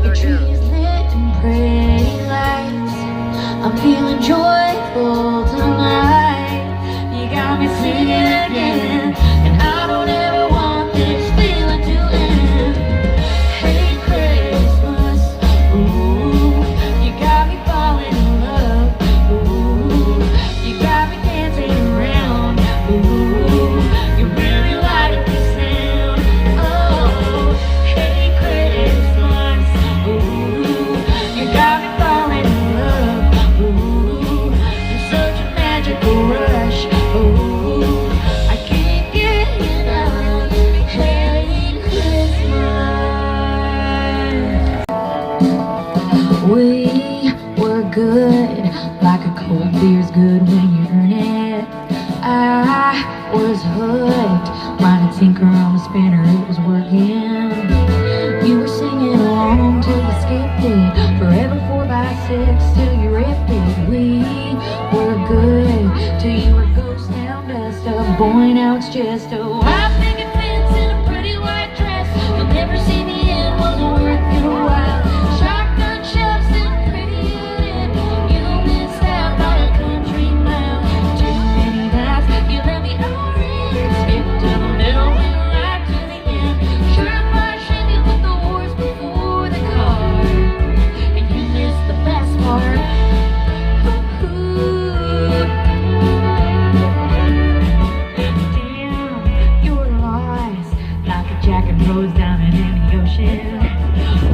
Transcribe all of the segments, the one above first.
The trees lit and pretty lights. I'm feeling joyful tonight. You got me singing again, and I don't ever want this feeling to end. Hey Christmas, ooh, you got me falling in love. Ooh, you got me dancing around. Ooh, you really like this sound. Oh, hey Christmas, ooh, you got me falling in love. Ooh, you're such a magical rush. Ooh, I can't get enough. Hey Christmas. We were good, like a cold beer's good when you earn it. I was hooked, mine a tinker on the spinner, it was working. You were singing along till you skipped it, forever 4x6 till you ripped it. We were good till you were ghost town dust up. Boy, now it's just a white picket fence in a pretty white dress. You'll never see the end, wasn't worth your while. Shotgun shoves and pretty in it. You missed out by a country mile. Too many nights you let me orange. Skip to the middle, went right to the end. Sure if I shame you with the horse before the car, and you missed the best part. Damn, you were lost, like a jacket rose down in the ocean.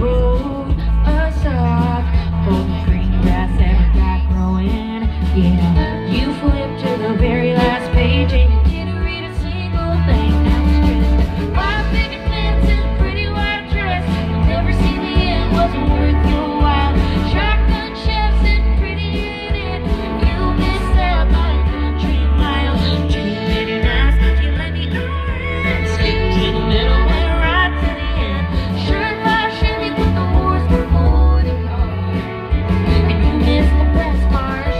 Rode us off, pulled the green grass ever got growing. Yeah, you flipped to the very last page and you didn't read a single thing. Now it's just a white picket fence and a pretty white dress. You'll never see the end, wasn't worth your while. Shotgun chefs and pretty in it. You missed out by a country mile. Too many nights you let me orange. Skip to the middle, went right to the end. Sure if I shame you with the horse before the car, and you missed the best part.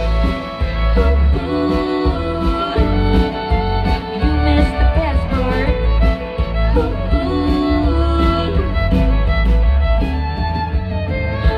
Ooh, you missed the best part. Ooh.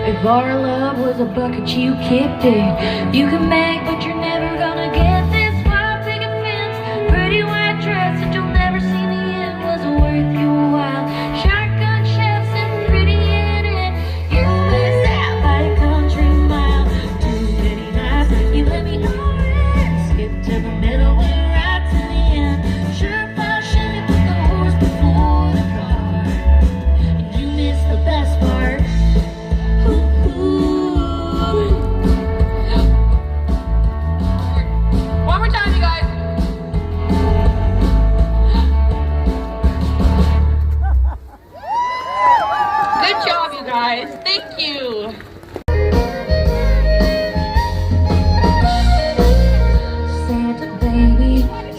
If our love was a bucket, you kicked it. You can make, but you're never gonna get this white picket fence, pretty white dress, and you'll never see the end. Wasn't worth your while. Shotgun chefs and pretty in it. You missed out by a country mile. Too many nights you let me orange. Skip to the middle, went right to the end. Sure if I shame you with the horse before the car, and you missed the best part. One more time, you guys. Good job, you guys. Thank you. Santa baby,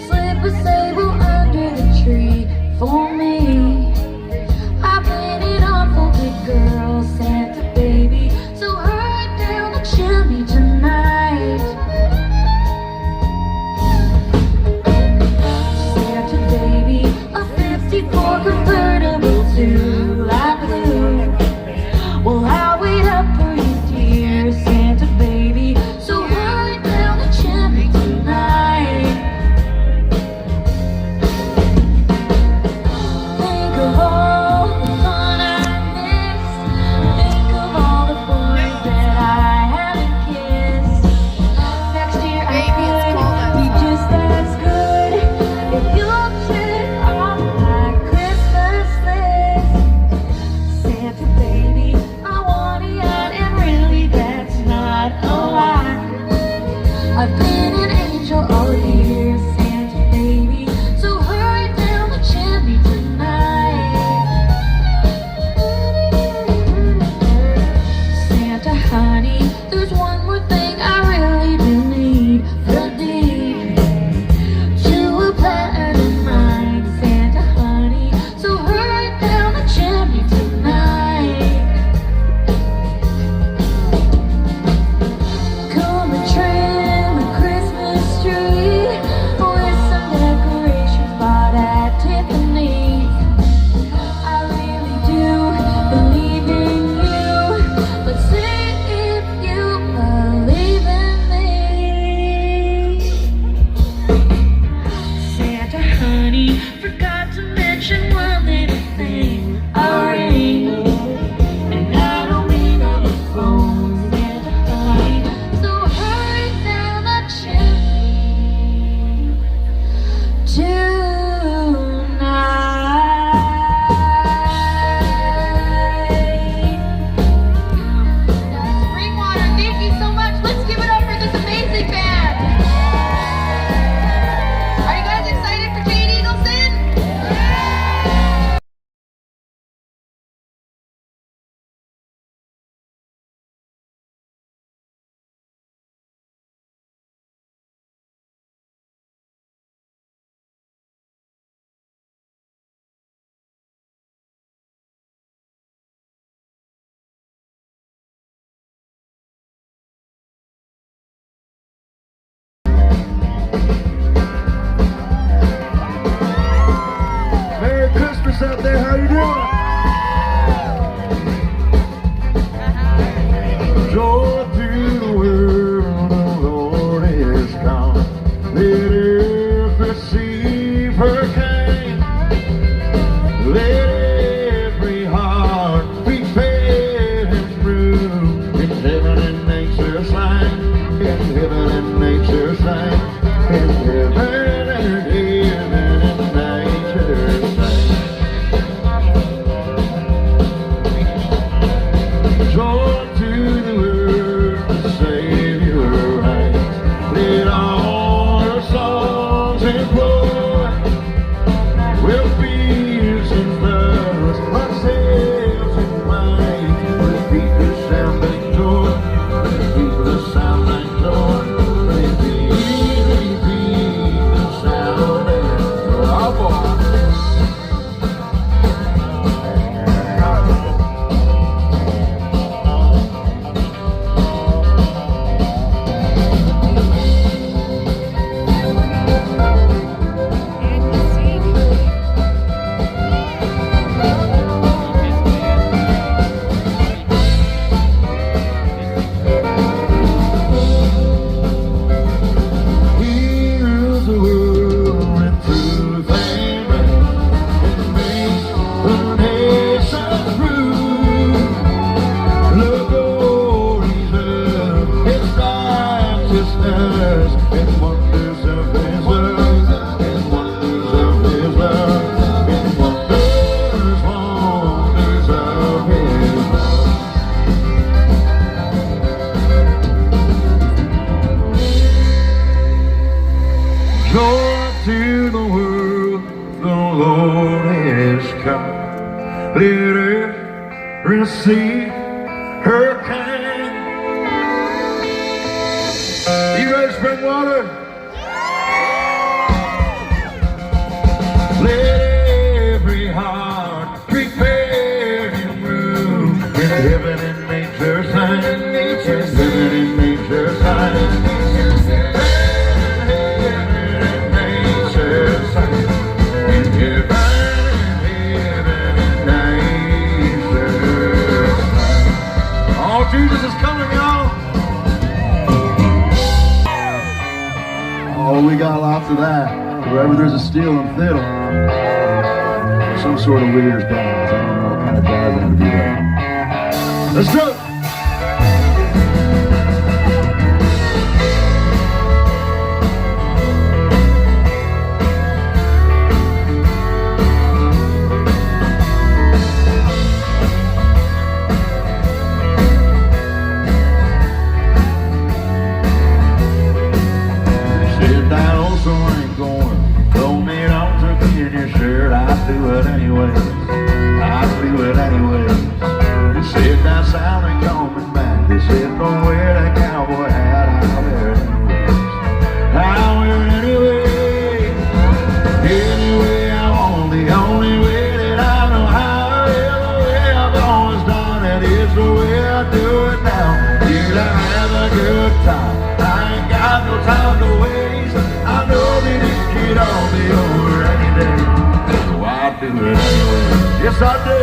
slip a sable under the tree for me. I've been an awful good girl, Santa baby, so hurry down the chimney tonight. Santa baby, a 54 convertible to light blue. Well, I'll wait up for you, dear Santa baby, so hurry down the chimney tonight. Think of all the fun I missed. Think of all the boys that I haven't kissed. Next year I could be just as good if you'll check off my Christmas list. Santa baby, I want a yacht, and really that's not a lot. I've been an angel all year, Santa baby, so hurry down the chimney tonight. Santa honey, there's one more thing I really do need, the deed to a platinum mine, Santa honey, so hurry down the chimney tonight. Come and trim the Christmas tree with some decorations bought at Tiffany's. I really do believe in you. room. In heaven and nature sing. In heaven and nature sing. In heaven and nature sing. Joy to the world, the Savior reigns. Let all our songs employ. We'll fears and floods, ourselves in mind. Repeat the sounding joy, repeat the sounding joy. Repeat the sounding joy. Oh boy. Joy to the world, the Lord has come. Let earth receive her King. You guys bring water? Let every heart prepare him room. In heaven and nature sing. In heaven and nature sing. Jesus is coming, y'all. Oh, we got lots of that. Wherever there's a steel and fiddle, some sort of weird dance. I don't know what kind of jazz I'm gonna do that. Let's do it. Yes, I do.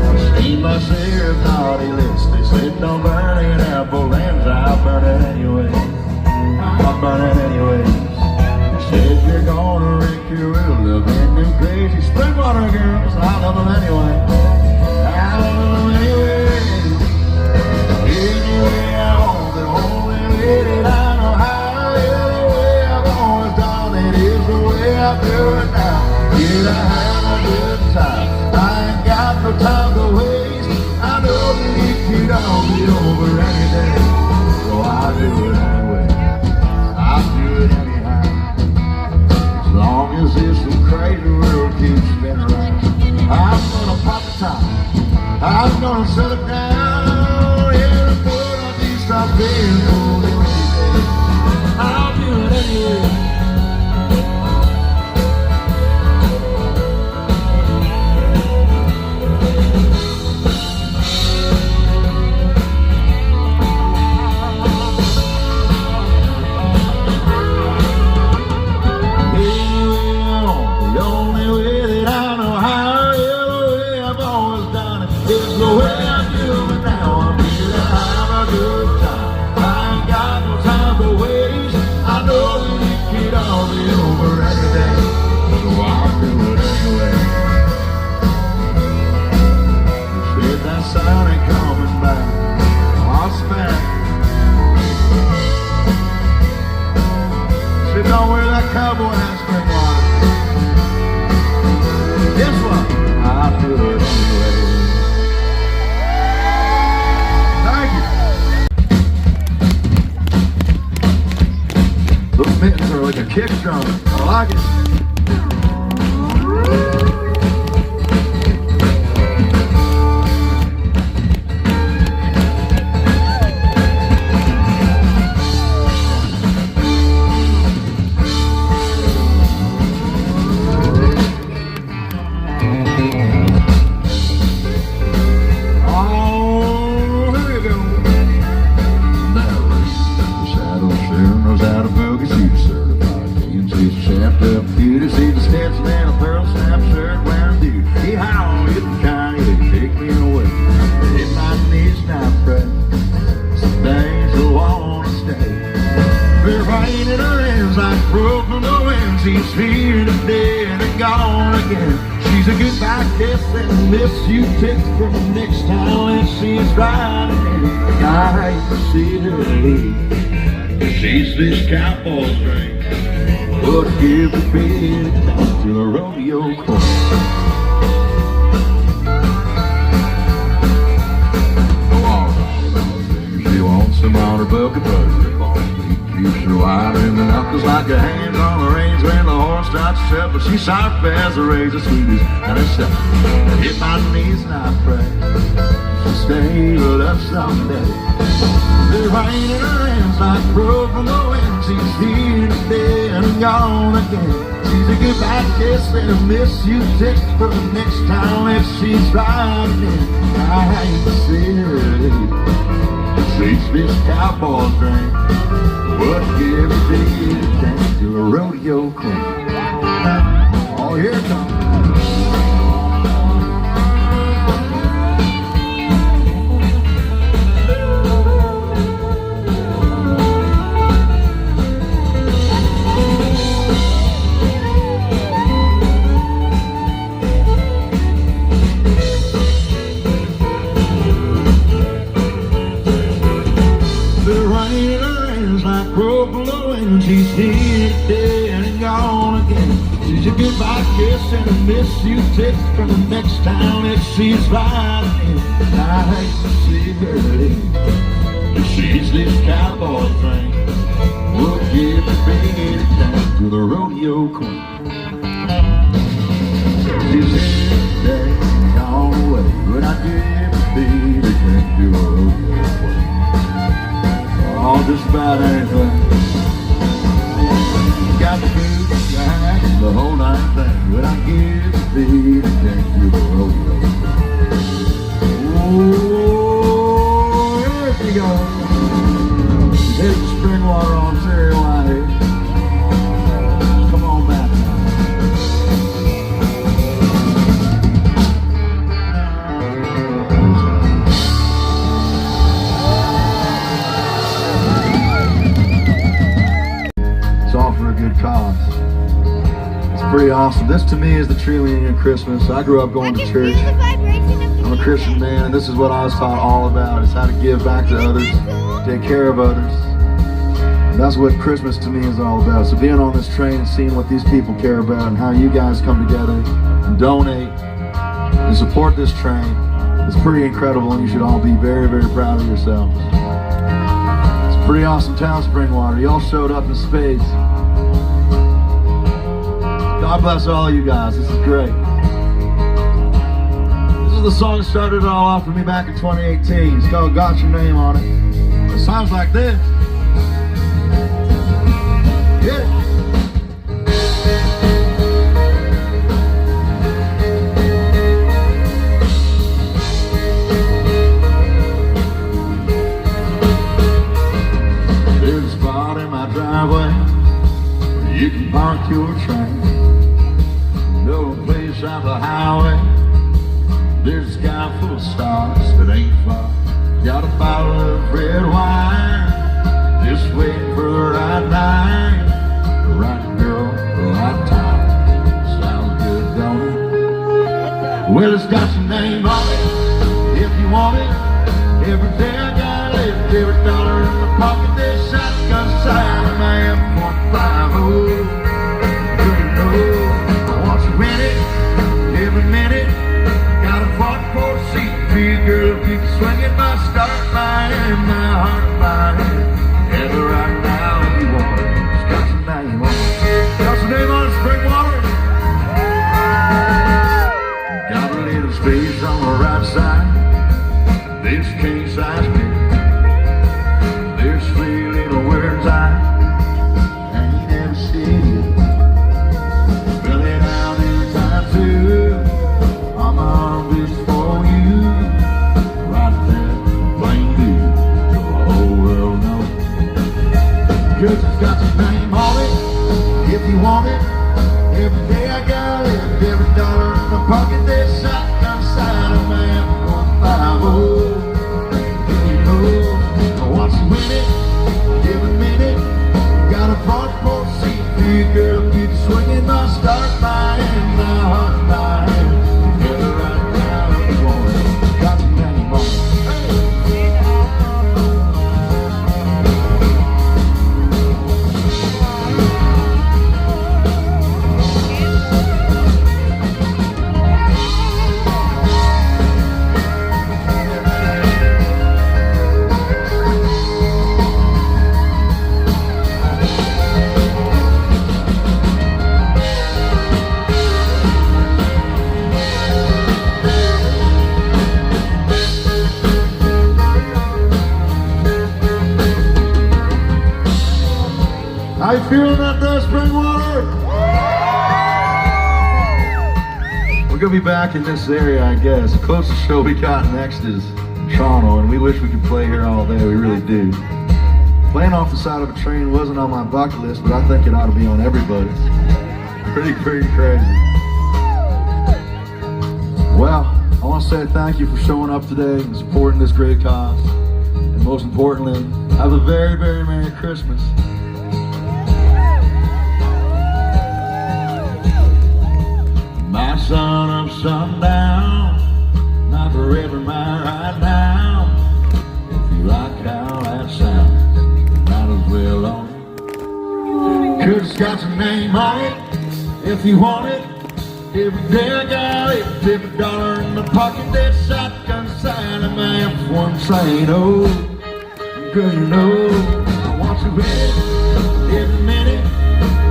I seen my share of naughty lists. They said don't burn an apple, and I'll burn it anyway. I'll burn it anyway. They said you're gonna wreck your real love and them crazy spring water girls. I love them anyway. I love them anyway. Anyway, I want the only way that I know how. I do it now. Get I have a good time. I ain't got no time to waste. I know that it could all be over any day. So I do it anyway. I do it anyhow. As long as this crazy world keeps spinning around, I'm gonna pop the top. I'm gonna set it down. Yeah, and put on these stop being old and easy. I'll do it anyway. The way I I like it. She's here today and gone again. She's a goodbye kiss and miss you text from the next time that she's riding in. I hate to see her leave. She's this cowboy's drink. But give the big time to the rodeo queen. Go on, she wants some on her bucket butter. Keeps her wide in the knuckles like her hands on the reins when the horse starts to step. But she's sharp as a razor, sweet as a step. I hit my knees and I pray she'll stay with us someday. The rain in her hands like broke from the wind. She's here today and gone again. She's a goodbye kiss and a miss you text for the next time that she's riding in. I hate to see her leave. She's this cowboy's drink. What give a big dance to a rodeo queen? Oh, here it comes. She's here today and gone again. She's a goodbye kiss and a miss you text for the next time that she's riding in. I hate to see her leave. She's this cowboy thing. We'll give a big dance to the rodeo queen. She's here today and gone away, but I give a big dance to a rodeo queen. Oh, just about anything. Got the boots, jack, the whole nine thing, but I give a big dance to the rodeo. Oh, here she goes. There's the spring water on Terry White. Come on back now. It's all for a good cause. It's pretty awesome. This to me is the true meaning of Christmas. I grew up going to church. I'm a Christian man, and this is what I was taught all about, is how to give back to others, take care of others. And that's what Christmas to me is all about. So being on this train and seeing what these people care about and how you guys come together and donate and support this train is pretty incredible, and you should all be very, very proud of yourselves. It's a pretty awesome town, Springwater. You all showed up in spades. God bless all you guys. This is great. This is the song that started it all off for me back in 2018. It's called Got Your Name on It. It sounds like this. Yeah. There's a spot in my driveway where you can park your train. No place off the highway. There's a sky full of stars that ain't far. Got a bottle of red wine, just waiting for the right night, the right girl, the right time. Sounds good, don't it? Well, it's got your name on it, if you want it. Every day I gotta live, every dollar in my pocket. This shotgun sign of my M.50. Good to know, I want you in it, every minute. Got a 44 seat for you, girl. Keep swinging my start line and my heart line. Ever right now if you want it. It's got your name on it. space on the right side. This king-size bed. There's 3 little words I ain't never said yet. Spell it out every time too. I'm on this for you. Right there, plain view, so the whole world knows. 'Cause it's got your name on it, if you want it. Every day I got it, every dollar in my pocket. There's shotgun side of man 150. You know, once you win it, every minute. Got a front porch seat for you, girl. Keep swinging my start by hand, my heart by hand. Together right now, if you want it. Got your name on it. How you feeling out there, Springwater? We're gonna be back in this area, I guess. The closest show we got next is Toronto, and we wish we could play here all day. We really do. Playing off the side of a train wasn't on my bucket list, but I think it ought to be on everybody's. Pretty crazy. Well, I want to say thank you for showing up today and supporting this great cause. And most importantly, have a very Merry Christmas. My sun up, sundown, not forever mine right now. If you like how that sounds, might as well own it. 'Cause it's got your name on it, if you want it. Every day I got it, every dollar in my pocket. That shotgun sign of my F1 saying, oh, girl, you know, I want you in it, every minute.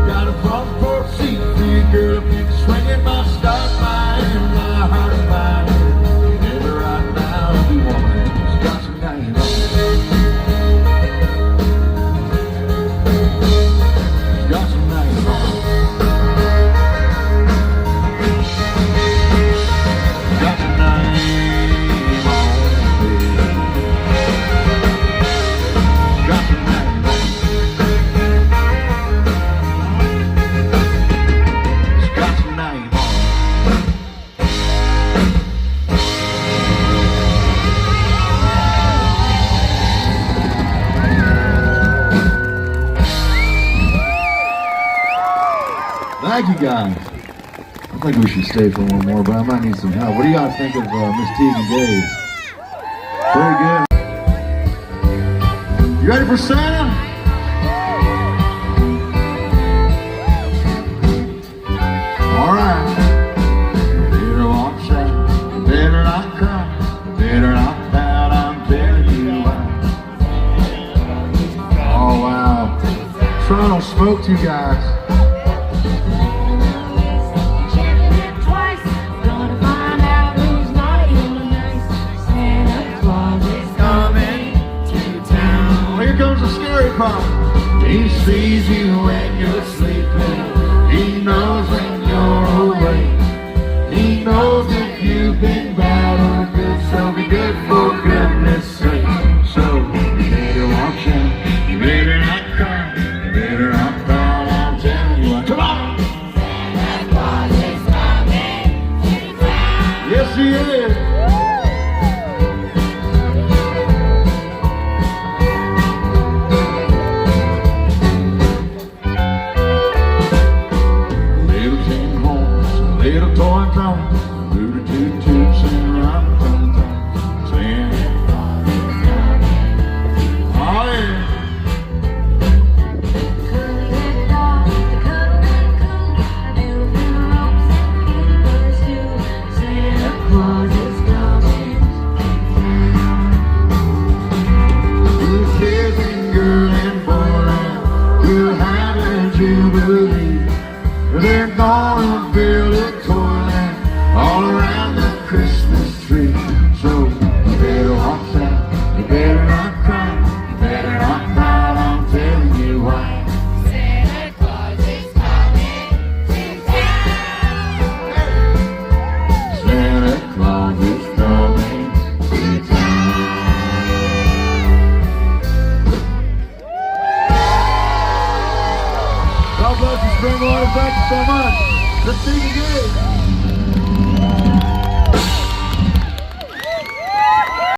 Got a front porch seat for you, girl. Keep swinging my start by and my heart by. Together right now, if you want it. It's got your name on it. It's got your name on it. It's got your name on it, baby. It's got your name on it. Thank you guys. I think we should stay for one more, but I might need some help. What do you guys think of Miss Teigen Gayse? Very good. You ready for Santa? All right. You better watch out. You better not cry. You better not pout. I'm telling you why. Oh wow. Toronto smoked you guys. He sees you when you're sleeping. He knows when you're awake. He knows that you've been bad or good, so be good for goodness sake. So you better watch out. You better not cry. You better not cry. I'm telling you what. Come on! Santa Claus is coming to town. Yes, he is. Little toy drum, rooty toot toot, sing around the town, sing. Oh yeah. Santa Claus is coming to town. Little kids and girl and boy, we'll have a jubilee. They're gonna build a toyland all around the Christmas